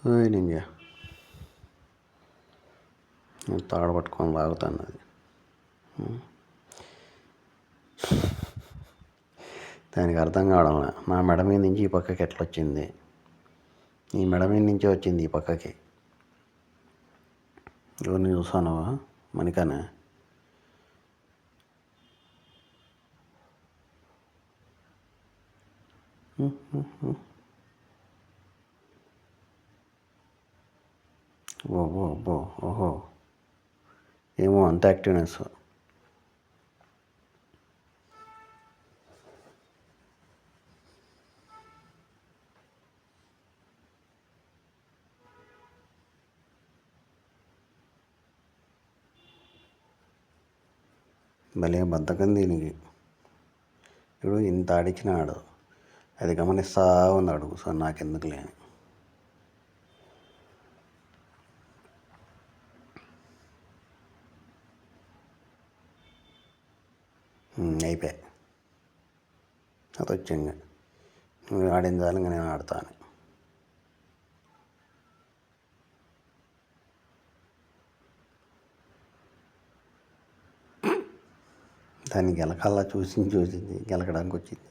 ఓయ్ నింజా తాడు పట్టుకొని లాగుతాను అది. దానికి అర్థం కావడం నా మెడ మీద నుంచి ఈ పక్కకి ఎట్లా వచ్చింది, ఈ మెడ మీద నుంచే వచ్చింది ఈ పక్కకి. ఎవరిని చూసానవా? మణికనే. ఓహో అబ్బో ఓహో, ఏమో అంత యాక్టివ్నెస్. భలే బద్ధకం దీనికి. ఇప్పుడు ఇంత ఆడిచ్చినాడు, అది గమనిస్తా ఉన్నాడు. సో నాకెందుకు లేని అయిపోయాయి. అది వచ్చింది, నువ్వు ఆడిన చాలు ఇంకా నేను ఆడతాను. దాన్ని గెలకాలా చూసి గెలకడానికి వచ్చింది.